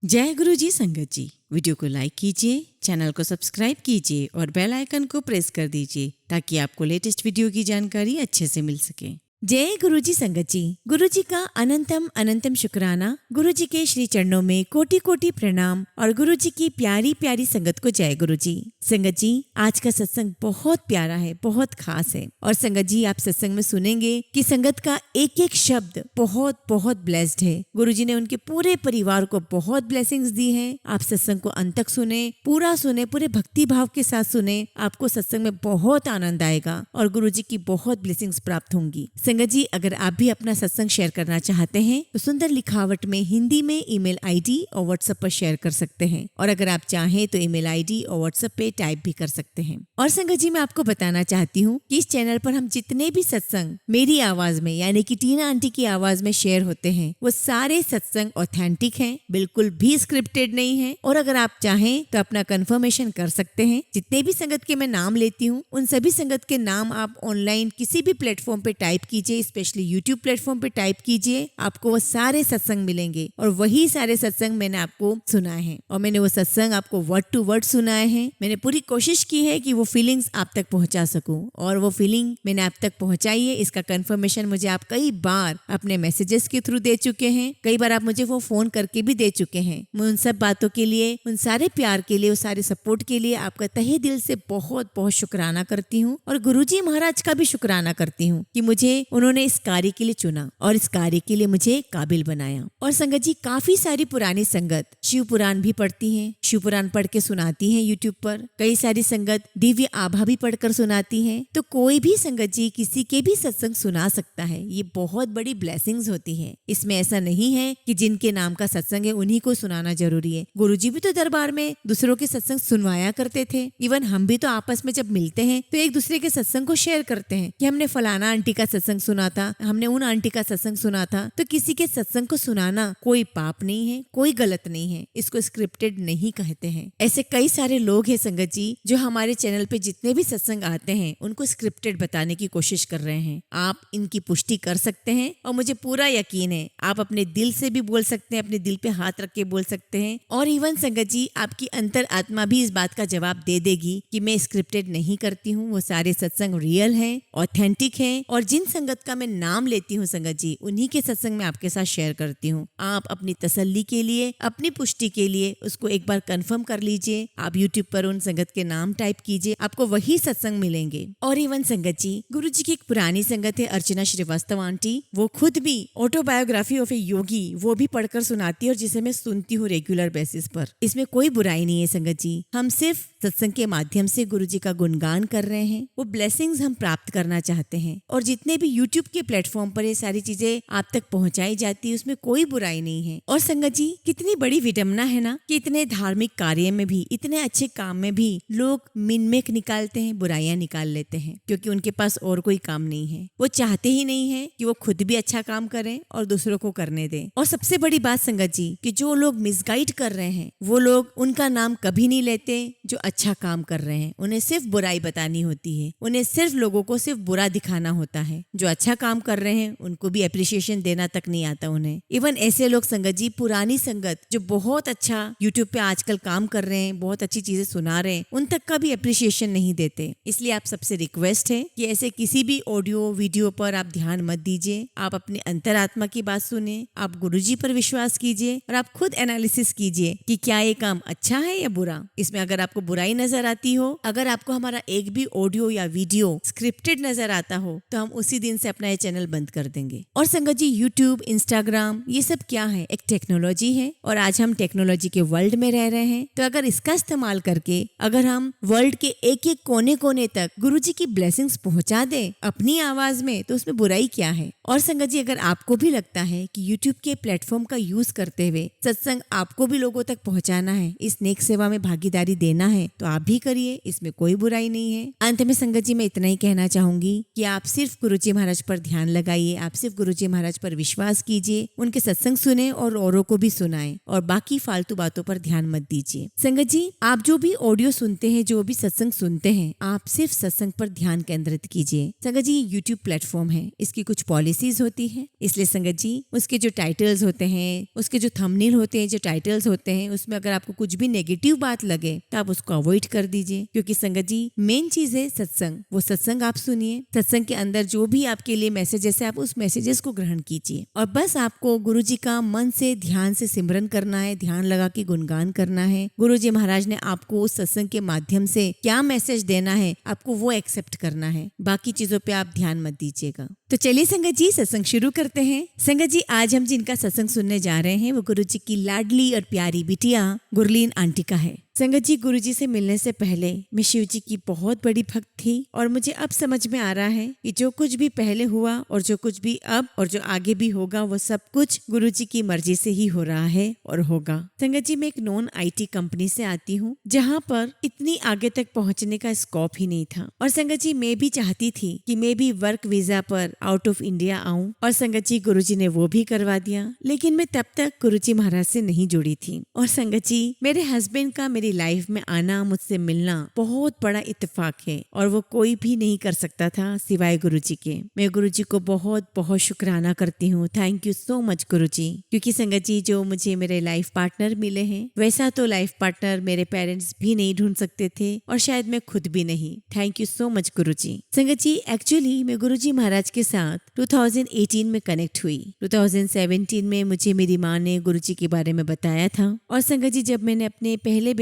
जय गुरु जी संगत जी। वीडियो को लाइक कीजिए, चैनल को सब्सक्राइब कीजिए और बेल आइकन को प्रेस कर दीजिए ताकि आपको लेटेस्ट वीडियो की जानकारी अच्छे से मिल सके। जय गुरु जी संगत जी। गुरु जी का अनंतम अनंतम शुक्राना। गुरु जी के श्री चरणों में कोटि कोटि प्रणाम और गुरु जी की प्यारी प्यारी संगत को जय गुरु जी। संगत जी, आज का सत्संग बहुत प्यारा है, बहुत खास है। और संगत जी, आप सत्संग में सुनेंगे कि संगत का एक एक शब्द बहुत बहुत ब्लेस्ड है। गुरु जी ने उनके पूरे परिवार को बहुत ब्लेसिंग्स दी हैं। आप सत्संग को अंत तक सुने, पूरा सुने, पूरे भक्ति भाव के साथ सुने। आपको सत्संग में बहुत आनंद आएगा और गुरु जी की बहुत ब्लेसिंग्स प्राप्त होंगी। संगत जी, अगर आप भी अपना सत्संग शेयर करना चाहते हैं तो सुंदर लिखावट में हिंदी में ईमेल आईडी और व्हाट्सएप पर शेयर कर सकते हैं। और अगर आप चाहें तो ईमेल आईडी और व्हाट्सएप पे टाइप भी कर सकते हैं। और संगत जी, मैं आपको बताना चाहती हूँ कि इस चैनल पर हम जितने भी सत्संग मेरी आवाज में यानी कि टीना आंटी की आवाज में शेयर होते हैं, वो सारे सत्संग ऑथेंटिक हैं, बिल्कुल भी स्क्रिप्टेड नहीं है। और अगर आप चाहें तो अपना कंफर्मेशन कर सकते हैं। जितने भी संगत के मैं नाम लेती हूँ, उन सभी संगत के नाम आप ऑनलाइन किसी भी प्लेटफॉर्म पे टाइप कीजिए, स्पेशली यूट्यूब प्लेटफॉर्म पे टाइप कीजिए, आपको वो सारे सत्संग मिलेंगे। और वही सारे सत्संग मैंने आपको सुनाए हैं और मैंने वो सत्संग आपको वर्ड टू वर्ड सुनाए हैं। मैंने पूरी कोशिश की है कि वो फीलिंग्स आप तक पहुंचा सकूं और वो फीलिंग मैंने आप तक पहुंचाई है। इसका कंफर्मेशन मुझे आप कई बार अपने मैसेजेस के थ्रू दे चुके हैं, कई बार आप मुझे वो फोन करके भी दे चुके हैं। मैं उन सब बातों के लिए, उन सारे प्यार के लिए, उस सारे सपोर्ट के लिए आपका तहे दिल से बहुत बहुत शुक्राना करती हूँ। और गुरुजी महाराज का भी शुक्राना करती हूँ कि मुझे उन्होंने इस कार्य के लिए चुना और इस कार्य के लिए मुझे काबिल बनाया। और संगत जी, काफी सारी पुरानी संगत शिव पुराण भी पढ़ती हैं, शिव पुराण पढ़ के सुनाती हैं यूट्यूब पर। कई सारी संगत दिव्य आभा भी पढ़कर सुनाती हैं। तो कोई भी संगत जी किसी के भी सत्संग सुना सकता है। ये बहुत बड़ी ब्लेसिंग्स होती है। इसमें ऐसा नहीं है कि जिनके नाम का सत्संग है उन्हीं को सुनाना जरूरी है। गुरुजी भी तो दरबार में दूसरों के सत्संग सुनवाया करते थे। इवन हम भी तो आपस में जब मिलते हैं तो एक दूसरे के सत्संग को शेयर करते हैं कि हमने फलाना आंटी का सत्संग सुना था, हमने उन आंटी का सत्संग सुना था। तो किसी के सत्संग को सुनाना कोई पाप नहीं है, कोई गलत नहीं है। इसको स्क्रिप्टेड नहीं कहते हैं। ऐसे कई सारे लोग हैं संगत जी जो हमारे चैनल पे जितने भी सत्संग आते हैं उनको स्क्रिप्टेड बताने की कोशिश कर रहे हैं। आप इनकी पुष्टि कर सकते हैं और मुझे पूरा यकीन है आप अपने दिल से भी बोल सकते हैं, अपने दिल पे हाथ रख के बोल सकते हैं। और इवन संगत जी, आपकी अंतर आत्मा भी इस बात का जवाब दे देगी कि मैं स्क्रिप्टेड नहीं करती हूँ। वो सारे सत्संग रियल है, ऑथेंटिक है। और जिन संगत का मैं नाम लेती हूँ संगत जी, उन्हीं के सत्संग में आपके साथ शेयर करती हूँ। आप अपनी तसल्ली के लिए, अपनी पुष्टि के लिए उसको एक बार कंफर्म कर लीजिए। आप यूट्यूब पर उन संगत के नाम टाइप कीजिए, आपको वही सत्संग मिलेंगे। और इवन संगत जी, गुरु जी की एक पुरानी संगत है अर्चना श्रीवास्तव आंटी, वो खुद भी ऑटोबायोग्राफी ऑफ ए योगी वो भी पढ़कर सुनाती है और जिसे मैं सुनती हूँ रेगुलर बेसिस पर। इसमें कोई बुराई नहीं है संगत जी। हम सिर्फ सत्संग के माध्यम से गुरु जी का गुणगान कर रहे हैं, वो ब्लेसिंग्स हम प्राप्त करना चाहते हैं। और जितने भी यूट्यूब के प्लेटफॉर्म पर ये सारी चीजें आप तक पहुंचाई जाती है, उसमें कोई बुराई नहीं है। और संगत जी, कितनी बड़ी विडम्बना है ना कि इतने धार्मिक कार्य में भी, इतने अच्छे काम में भी लोग मिनमेक निकालते हैं, बुराइयां निकाल लेते हैं, क्योंकि उनके पास और कोई काम नहीं है। वो चाहते ही नहीं है कि वो खुद भी अच्छा काम करें और दूसरों को करने दें। और सबसे बड़ी बात संगत जी, कि जो लोग मिसगाइड कर रहे हैं वो लोग उनका नाम कभी नहीं लेते जो अच्छा काम कर रहे हैं। उन्हें सिर्फ बुराई बतानी होती है, उन्हें सिर्फ लोगों को सिर्फ बुरा दिखाना होता है। जो अच्छा काम कर रहे हैं उनको भी अप्रिसिएशन देना तक नहीं आता उन्हें। इवन ऐसे लोग संगत जी, पुरानी संगत जो बहुत अच्छा यूट्यूब पे आजकल काम कर रहे हैं, बहुत अच्छी चीजें सुना रहे हैं, उन तक का भी अप्रिसिएशन नहीं देते। इसलिए आप सबसे रिक्वेस्ट है कि ऐसे किसी भी ऑडियो वीडियो पर आप ध्यान मत दीजिए। आप अपने अंतरात्मा की बात सुने, आप गुरुजी पर विश्वास कीजिए और आप खुद एनालिसिस कीजिए कि क्या ये काम अच्छा है या बुरा। इसमें अगर आपको बुराई नजर आती हो, अगर आपको हमारा एक भी ऑडियो या वीडियो स्क्रिप्टेड नजर आता हो, तो हम उसी दिन से अपना ये चैनल बंद कर देंगे। और संगत जी, यूट्यूब, इंस्टाग्राम, ये सब क्या है? एक टेक्नोलॉजी है और आज हम टेक्नोलॉजी के वर्ल्ड में रह रहे हैं। तो अगर इसका इस्तेमाल करके अगर हम वर्ल्ड के एक एक कोने कोने तक गुरुजी की ब्लेसिंग्स पहुंचा दे अपनी आवाज में, तो उसमें बुराई क्या है? और संगत जी, अगर आपको भी लगता है कि यूट्यूब के प्लेटफॉर्म का यूज करते हुए सत्संग आपको भी लोगों तक पहुंचाना है, इस नेक सेवा में भागीदारी देना है, है तो आप भी करिए, इसमें कोई बुराई नहीं है। अंत में संगत जी मैं इतना ही कहना चाहूंगी कि आप सिर्फ गुरुजी महाराज पर ध्यान लगाइए, आप सिर्फ गुरुजी महाराज पर विश्वास कीजिए, उनके सत्संग सुने और औरों को भी सुनाएं और बाकी फालतू बातों पर ध्यान मत दीजिए। संगत जी आप जो भी ऑडियो सुनते हैं, जो भी सत्संग सुनते हैं, आप सिर्फ सत्संग पर ध्यान केंद्रित कीजिए। संगत जी ये यूट्यूब प्लेटफॉर्म है, इसकी कुछ पॉलिसीज होती है, इसलिए संगत जी उसके जो टाइटल्स होते हैं, उसके जो थंबनेल होते हैं, जो टाइटल्स होते हैं, उसमें अगर आपको कुछ भी नेगेटिव बात लगे तो आप उसको अवॉइड कर दीजिए। क्योंकि संगत जी मेन चीज है सत्संग, वो सत्संग आप सुनिए, सत्संग के अंदर जो भी आपके लिए मैसेजेस है आप उस मैसेजेस को ग्रहण कीजिए और बस आपको गुरुजी का मन से ध्यान से सिमरन करना है, ध्यान लगा के गुणगान करना है। गुरुजी महाराज ने आपको उस सत्संग के माध्यम से क्या मैसेज देना है आपको वो एक्सेप्ट करना है, बाकी चीजों पे आप ध्यान मत दीजिएगा। तो चलिए संगत जी सत्संग शुरू करते हैं। संगत जी आज हम जिनका सत्संग सुनने जा रहे हैं वो गुरुजी की लाडली और प्यारी बिटिया गुरलीन आंटी का है। संगत जी गुरुजी से मिलने से पहले मैं शिव जी की बहुत बड़ी भक्त थी और मुझे अब समझ में आ रहा है कि जो कुछ भी पहले हुआ और जो कुछ भी अब और जो आगे भी होगा वो सब कुछ गुरुजी की मर्जी से ही हो रहा है और होगा। संगत जी मैं एक नॉन IT कंपनी से आती हूँ जहाँ पर इतनी आगे तक पहुँचने का स्कोप ही नहीं था और संगत जी मैं भी चाहती थी कि मैं भी वर्क वीजा पर आउट ऑफ इंडिया आऊँ और संगत जी गुरुजी ने वो भी करवा दिया, लेकिन मैं तब तक गुरुजी महाराज से नहीं जुड़ी थी। और संगत जी मेरे हस्बैंड का मेरी लाइफ में आना, मुझसे मिलना बहुत बड़ा इत्तेफाक है और वो कोई भी नहीं कर सकता था सिवाय गुरुजी के। मैं गुरुजी को बहुत बहुत शुक्राना करती हूँ। थैंक यू सो मच गुरुजी। क्योंकि संगत जी जो मुझे मेरे लाइफ पार्टनर मिले हैं वैसा तो लाइफ पार्टनर मेरे पेरेंट्स भी नहीं ढूंढ सकते थे और शायद मैं खुद भी नहीं। थैंक यू सो मच गुरुजी। संगत जी एक्चुअली मैं गुरुजी महाराज के साथ 2018 में कनेक्ट हुई। 2017 में मुझे मेरी माँ ने गुरुजी के बारे में बताया था और संगत जी जब मैंने अपने पहले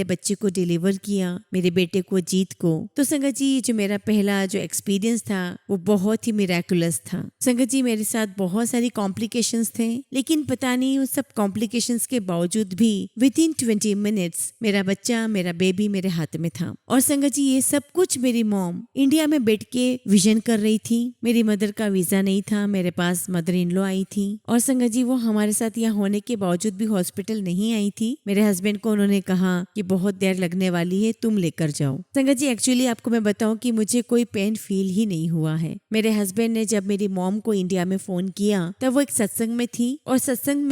बच्चे को डिलीवर किया, मेरे बेटे को जीत को, तो संगत जी जो मेरा पहला जो एक्सपीरियंस था वो बहुत ही मिराकुलस था। संगत जी मेरे साथ बहुत सारी कॉम्प्लिकेशंस थे, लेकिन पता नहीं उस सब कॉम्प्लिकेशंस के बावजूद भी विद इन 20 मिनट्स मेरा बच्चा, मेरा बेबी मेरे हाथ में था। और संगत जी ये सब कुछ मेरी मॉम इंडिया में बैठ के विजन कर रही थी। मेरी मदर का वीजा नहीं था, मेरे पास मदर इन लॉ आई थी और संगत जी वो हमारे साथ यहाँ होने के बावजूद भी हॉस्पिटल नहीं आई थी। मेरे हस्बैंड को उन्होंने कहा कि बहुत देर लगने वाली है, तुम लेकर जाओ। संगत जी एक्चुअली आपको मैं बताऊं कि मुझे कोई पेन फील ही नहीं हुआ है। मेरे हस्बैंड ने जब मेरी मॉम को इंडिया में फोन किया तब वो एक सत्संग में थी और सत्संग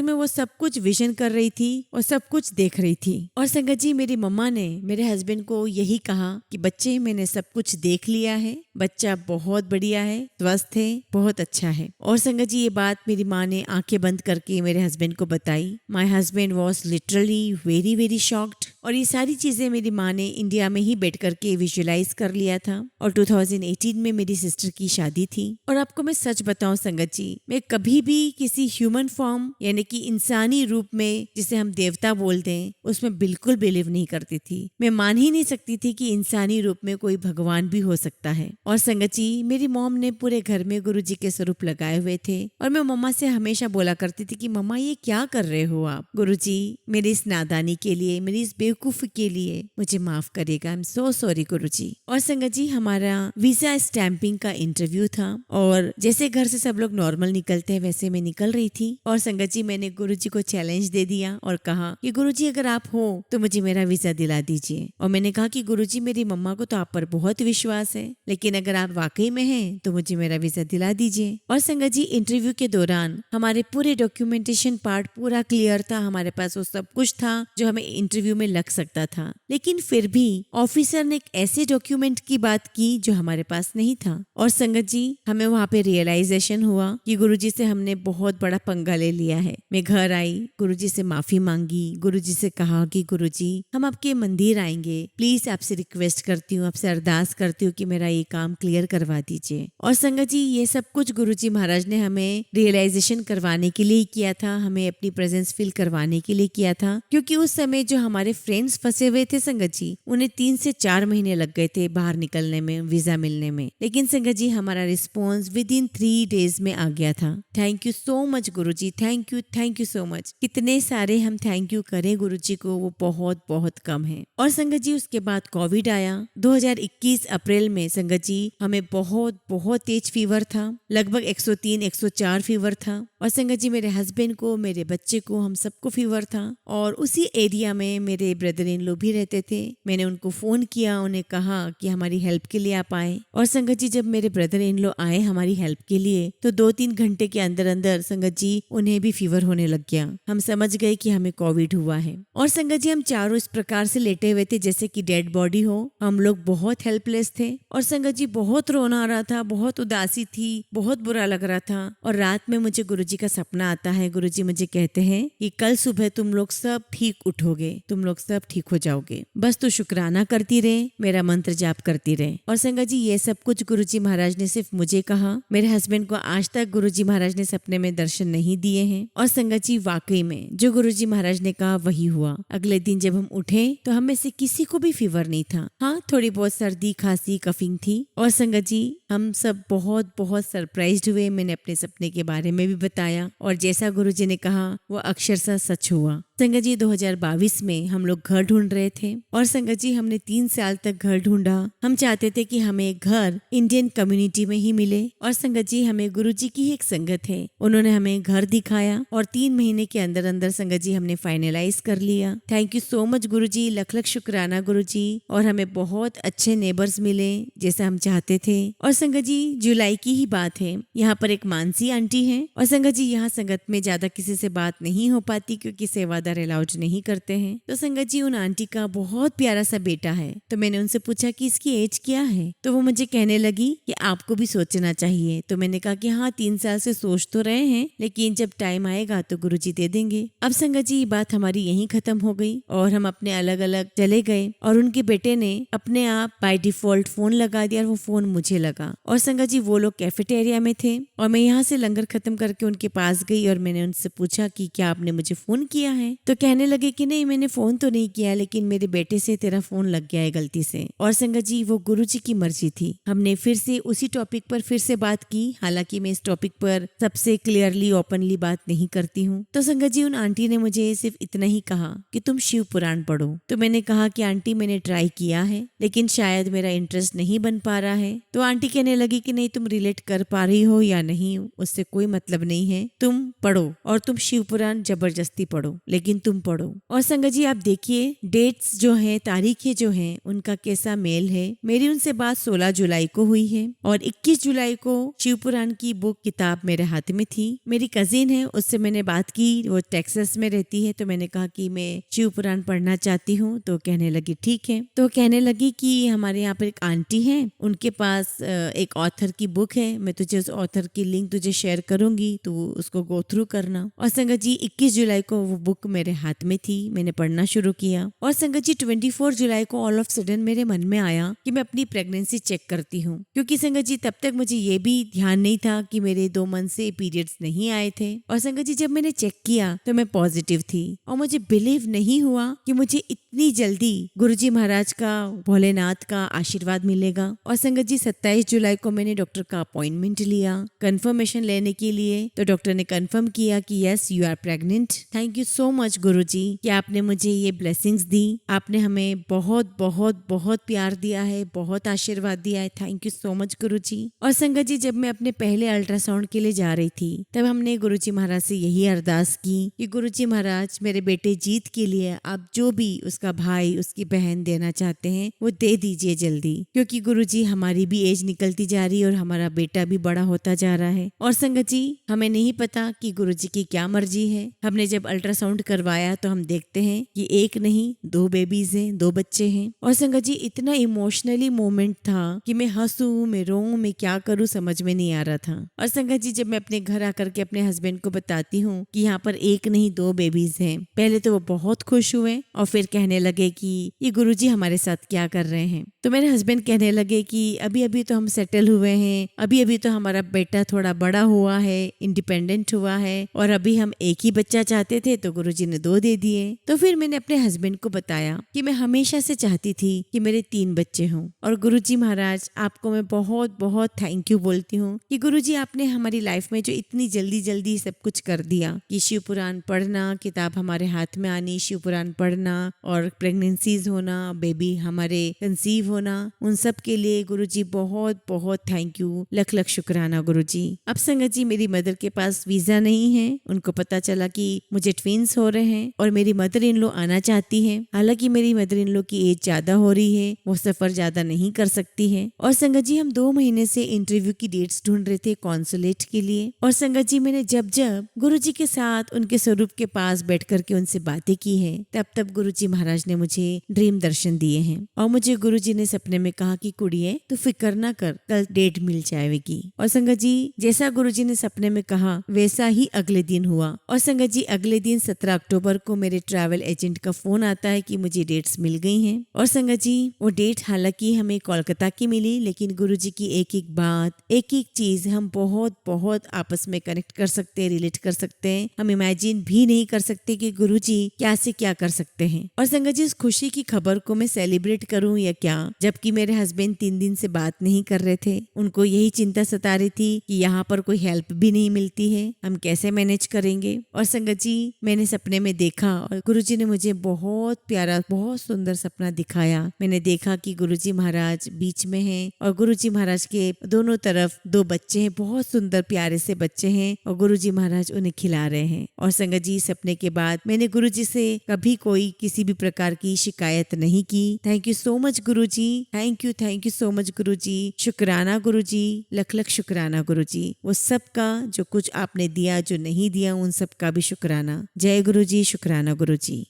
में वो सब कुछ विजन कर रही थी और सब कुछ देख रही थी। और संगत जी मेरी मम्मा ने मेरे हस्बैंड को यही कहा कि बच्चे मैंने सब कुछ देख लिया है, बच्चा बहुत बढ़िया है, स्वस्थ है, बहुत अच्छा है। और संगत जी ये बात मेरी माँ ने आंखें बंद करके मेरे हस्बैंड को बताई। My husband was literally very very shocked और ये सारी चीजें मेरी माँ ने इंडिया में ही बैठ करके विजुअलाइज कर लिया था। और 2018 में मेरी सिस्टर की शादी थी और आपको मैं सच बताऊं संगत जी मैं कभी भी किसी ह्यूमन फॉर्म यानी कि इंसानी रूप में जिसे हम देवता बोलते हैं उसमें बिल्कुल बिलीव नहीं करती थी। मैं मान ही नहीं सकती थी कि इंसानी रूप में कोई भगवान भी हो सकता है। और संगत जी मेरी मॉम ने पूरे घर में गुरुजी के स्वरूप लगाए हुए थे और मैं मम्मा से हमेशा बोला करती थी कि मम्मा ये क्या कर रहे हो आप। गुरुजी मेरी इस नादानी के लिए, मेरी इस बेवकूफी के लिए मुझे माफ करिएगा। आई एम सो सॉरी गुरुजी। और संगत जी हमारा वीजा स्टैंपिंग का इंटरव्यू था और जैसे घर से सब लोग नॉर्मल निकलते हैं वैसे मैं निकल रही थी। और संगत जी मैंने गुरुजी को चैलेंज दे दिया और कहा कि गुरुजी अगर आप हो तो मुझे मेरा वीजा दिला दीजिए। और मैंने कहा कि गुरुजी मेरी मम्मा को तो आप पर बहुत विश्वास है, लेकिन अगर आप वाकई में हैं तो मुझे मेरा वीजा दिला दीजिए। और संगत जी इंटरव्यू के दौरान हमारे पूरे डॉक्यूमेंटेशन पार्ट पूरा क्लियर था, हमारे पास वो सब कुछ था जो हमें इंटरव्यू में लग सकता था, लेकिन फिर भी ऑफिसर ने एक ऐसे डॉक्यूमेंट की बात की जो हमारे पास नहीं था। और संगत जी हमें वहाँ पे रियलाइजेशन हुआ कि गुरुजी से हमने बहुत बड़ा पंगा ले लिया है। मैं घर आई, गुरुजी से माफी मांगी, गुरुजी से कहा कि गुरुजी हम आपके मंदिर आएंगे, प्लीज आपसे रिक्वेस्ट करती हूँ, आपसे अरदास करती हूँ कि मेरा ये काम क्लियर करवा दीजिए। और संगत जी ये सब कुछ गुरुजी महाराज ने हमें रियलाइजेशन करवाने के लिए किया था, हमें अपनी प्रेजेंस फील करवाने के लिए किया था। क्योंकि उस समय जो हमारे फ्रेंड्स फंसे हुए थे संगत जी उन्हें 3 से 4 महीने लग गए थे बाहर निकलने में, वीजा मिलने में, लेकिन संगत जी हमारा रिस्पॉन्स विद इन 3 डेज में आ गया था। Thank you so much Guruji, thank you so much. कितने सारे हम थैंक यू करें गुरुजी को वो बहुत बहुत कम है। और संगत जी उसके बाद कोविड आया 2021 अप्रैल में। संगत जी हमें बहुत बहुत बहुत तेज फीवर था, लगभग 103 104 फीवर था। और संगत जी मेरे हस्बैंड को, मेरे बच्चे को, हम सबको फीवर था। और उसी एरिया में मेरे ब्रदर इन लो भी रहते थे। मैंने उनको फोन किया, उन्हें कहा कि हमारी हेल्प के लिए आप आए। और संगत जी जब मेरे ब्रदर इन लो आए हमारी हेल्प के लिए तो 2-3 घंटे के अंदर अंदर संगत जी उन्हें भी फीवर होने लग गया। हम समझ गए कि हमें कोविड हुआ है। और संगत जी हम चारों इस प्रकार से लेटे हुए थे जैसे कि डेड बॉडी हो। हम लोग बहुत हेल्पलेस थे। और संगत जी बहुत रोना आ रहा था, बहुत उदासी थी, बहुत बुरा लग रहा था। और रात में मुझे गुरुजी का सपना आता है। गुरुजी मुझे कहते हैं कि कल सुबह तुम लोग सब ठीक उठोगे, तुम लोग सब ठीक हो जाओगे, बस तू शुक्राना करती रहे, मेरा मंत्र जाप करती रहे। और संगत जी ये सब कुछ गुरुजी महाराज ने सिर्फ मुझे कहा। मेरे हस्बैंड को आज तक गुरुजी महाराज ने सपने में दर्शन नहीं दिए हैं। और संगत जी वाकई में जो गुरुजी महाराज ने कहा वही हुआ। अगले दिन जब हम उठे तो हम में से किसी को भी फीवर नहीं था। हाँ, थोड़ी बहुत सर्दी खांसी कफिंग थी। और संगत जी हम सब बहुत बहुत सरप्राइज्ड हुए। मैंने अपने सपने के बारे में भी बताया और जैसा गुरुजी ने कहा वो अक्षरशः सच हुआ। संगत जी 2022 में हम लोग घर ढूंढ रहे थे। और संगत जी हमने 3 साल तक घर ढूंढा। हम चाहते थे कि हमें एक घर इंडियन कम्युनिटी में ही मिले। और संगत जी हमें गुरुजी की एक संगत है, उन्होंने हमें घर दिखाया और 3 महीने के अंदर अंदर संगत जी हमने फाइनलाइज कर लिया। थैंक यू सो मच गुरुजी, लख लख शुक्राना गुरुजी। और हमें बहुत अच्छे नेबर्स मिले जैसा हम चाहते थे। और संगत जी जुलाई की ही बात है, यहाँ पर एक मानसी आंटी है। और संगत जी यहाँ संगत में ज्यादा किसी से बात नहीं हो पाती क्योंकि सेवादार अलाउड नहीं करते हैं। तो संगत जी उन आंटी का बहुत प्यारा सा बेटा है। तो मैंने उनसे पूछा कि इसकी एज क्या है। तो वो मुझे कहने लगी कि आपको भी सोचना चाहिए। तो मैंने कहा कि हाँ 3 साल से सोच तो रहे हैं, लेकिन जब टाइम आएगा तो गुरुजी दे देंगे। अब संगत जी ये बात हमारी यहीं खत्म हो गई और हम अपने अलग अलग चले गए। और उनके बेटे ने अपने आप बाय डिफॉल्ट फोन लगा दिया और वो फोन मुझे लगा। और संगत जी वो लोग कैफेटेरिया में थे और मैं यहाँ से लंगर खत्म करके उनके पास गई और मैंने उनसे पूछा कि क्या आपने मुझे फोन किया है। तो कहने लगे कि नहीं मैंने फोन तो नहीं किया, लेकिन मेरे बेटे से तेरा फोन लग गया है गलती से। और संगत जी वो गुरुजी की मर्जी थी। हमने फिर से उसी टॉपिक पर फिर से बात की। हालांकि मैं इस टॉपिक पर सबसे क्लियरली ओपनली बात नहीं करती हूँ। तो संगत जी उन आंटी ने मुझे सिर्फ इतना ही कहा कि तुम शिव पुराण पढ़ो। तो मैंने कहा कि आंटी मैंने ट्राई किया है लेकिन शायद मेरा इंटरेस्ट नहीं बन पा रहा है। तो आंटी कहने लगी कि नहीं तुम रिलेट कर पा रही हो या नहीं उससे कोई मतलब नहीं है, तुम पढ़ो और तुम शिव पुराण जबरदस्ती पढ़ो, लेकिन तुम पढ़ो। और संगत जी आप देखिए डेट्स जो है, तारीखें जो हैं उनका कैसा मेल है। मेरी उनसे बात 16 जुलाई को हुई है और 21 जुलाई को शिव पुराण की बुक किताब मेरे हाथ में थी। मेरी कजिन है उससे मैंने बात की, वो टेक्सास में रहती है। तो मैंने कहा कि मैं शिव पुराण पढ़ना चाहती हूँ। तो कहने लगी ठीक है। तो कहने लगी कि हमारे यहाँ पर एक आंटी है, उनके पास एक ऑथर की बुक है, मैं तुझे उस ऑथर की लिंक तुझे शेयर करूंगी, तो उसको गो थ्रू करना। और संगत जी 21 जुलाई को वो बुक मेरे हाथ में थी, मैंने पढ़ना शुरू किया। और संगत जी 24 जुलाई को ऑल ऑफ सडन मेरे मन में आया कि मैं अपनी प्रेगनेंसी चेक करती हूँ। क्योंकि संगत जी तब तक मुझे ये भी ध्यान नहीं था कि मेरे 2 मंथ से पीरियड्स नहीं आए थे। और संगत जी जब मैंने चेक किया तो मैं पॉजिटिव थी और मुझे बिलीव नहीं हुआ कि मुझे इतनी जल्दी गुरुजी महाराज का, भोलेनाथ का आशीर्वाद मिलेगा। और संगत जी 27 जुलाई को मैंने डॉक्टर का अपॉइंटमेंट लिया कंफर्मेशन लेने के लिए। तो डॉक्टर ने कंफर्म किया कि yes you are pregnant. Thank you so much Guruji कि आपने मुझे ये ब्लेसिंग्स दी। आपने हमें बहुत बहुत बहुत प्यार दिया है, बहुत आशीर्वाद दिया है। थैंक यू सो मच गुरुजी। और संगत जी जब मैं अपने पहले अल्ट्रासाउंड के लिए जा रही थी तब हमने गुरुजी महाराज से यही अरदास की कि गुरुजी महाराज मेरे बेटे जीत के लिए आप जो भी उसका भाई उसकी बहन देना चाहते हैं वो दे दीजिए जल्दी, क्योंकि गुरुजी हमारी भी एज निकलती जा रही है और हमारा बेटा भी बड़ा होता जा रहा है। और संगत जी हमें नहीं पता कि गुरुजी की क्या मर्जी है। हमने जब अल्ट्रासाउंड करवाया तो हम देखते हैं कि एक नहीं 2 बेबीज हैं, 2 बच्चे हैं। और संगत जी इतना इमोशनली मोमेंट था कि मैं हंसूं, मैं रोऊं, मैं क्या करूं समझ में नहीं आ रहा था। और संगत जी जब मैं अपने घर आकर के अपने हस्बैंड को बताती हूँ कि यहाँ पर एक नहीं 2 बेबीज हैं, पहले तो वो बहुत खुश हुए और फिर कहने लगे कि ये गुरुजी हमारे साथ क्या कर रहे हैं। तो मेरे हस्बैंड कहने लगे कि अभी अभी तो हम सेटल हुए हैं, अभी अभी तो हमारा बेटा थोड़ा बड़ा हुआ है, इंडिपेंडेंट हुआ है और अभी हम एक ही बच्चा चाहते थे तो गुरुजी गुरुजी ने 2 दे दिए। तो फिर मैंने अपने हस्बैंड को बताया कि मैं हमेशा से चाहती थी कि मेरे 3 बच्चे हों। और गुरुजी महाराज, आपको मैं बहुत बहुत थैंक यू बोलती हूँ कि गुरुजी आपने हमारी लाइफ में जो इतनी जल्दी जल्दी सब कुछ कर दिया कि शिव पुराण पढ़ना, किताब हमारे हाथ में आनी, शिव पुराण पढ़ना और प्रेगनेंसीज होना, बेबी हमारे कंसीव होना, उन सब के लिए गुरुजी बहुत बहुत थैंक यू, लख लख शुक्राना गुरुजी। अब संगत जी, मेरी मदर के पास वीजा नहीं है। उनको पता चला कि मुझे ट्विंस हो रहे हैं और मेरी मदर इन लॉ आना चाहती है। हालांकि मेरी मदर इन लॉ की एज ज्यादा हो रही है, वो सफर ज्यादा नहीं कर सकती है। और संगत जी, हम 2 महीने से इंटरव्यू की डेट्स ढूंढ रहे थे कॉन्सुलेट के लिए। और संगत जी, मैंने जब जब गुरुजी के साथ उनके स्वरूप के पास बैठ करके उनसे बातें की है, तब तब गुरुजी महाराज ने मुझे ड्रीम दर्शन दिए हैं। और मुझे गुरुजी ने सपने में कहा कि कुड़िए, तू फिक्र ना कर, कल डेट मिल जाएगी। और संगत जी, जैसा गुरुजी ने सपने में कहा वैसा ही अगले दिन हुआ। और संगत जी, अगले दिन 17 अक्टूबर को मेरे ट्रैवल एजेंट का फोन आता है कि मुझे डेट्स मिल गई हैं। और संगत जी, वो डेट हालांकि हमें कोलकाता की मिली, लेकिन गुरुजी की एक एक बात, एक एक चीज हम बहुत बहुत आपस में कनेक्ट कर सकते हैं, रिलेट कर सकते हैं। हम इमेजिन भी नहीं कर सकते कि गुरुजी क्या से क्या कर सकते हैं। और संगत जी, इस खुशी की खबर को मैं सेलिब्रेट करूं या क्या, जबकि मेरे हस्बैंड 3 दिन से बात नहीं कर रहे थे। उनको यही चिंता सता रही थी कि यहाँ पर कोई हेल्प भी नहीं मिलती है, हम कैसे मैनेज करेंगे। और संगत जी, मैंने सपने में देखा और गुरुजी ने मुझे बहुत प्यारा, बहुत सुंदर सपना दिखाया। मैंने देखा कि गुरुजी महाराज बीच में हैं और गुरुजी महाराज के दोनों तरफ 2 बच्चे हैं, बहुत सुंदर प्यारे से बच्चे हैं और गुरुजी महाराज उन्हें खिला रहे हैं। और संगत जी, सपने के बाद मैंने गुरुजी से कभी कोई किसी भी प्रकार की शिकायत नहीं की। Thank you so much Guruji, thank you so much Guruji, शुक्राना गुरुजी, लख लख शुक्राना गुरुजी। वो सब का जो कुछ आपने दिया, जो नहीं दिया, उन सब का भी शुक्राना। जय गुरुजी, शुक्राना गुरुजी।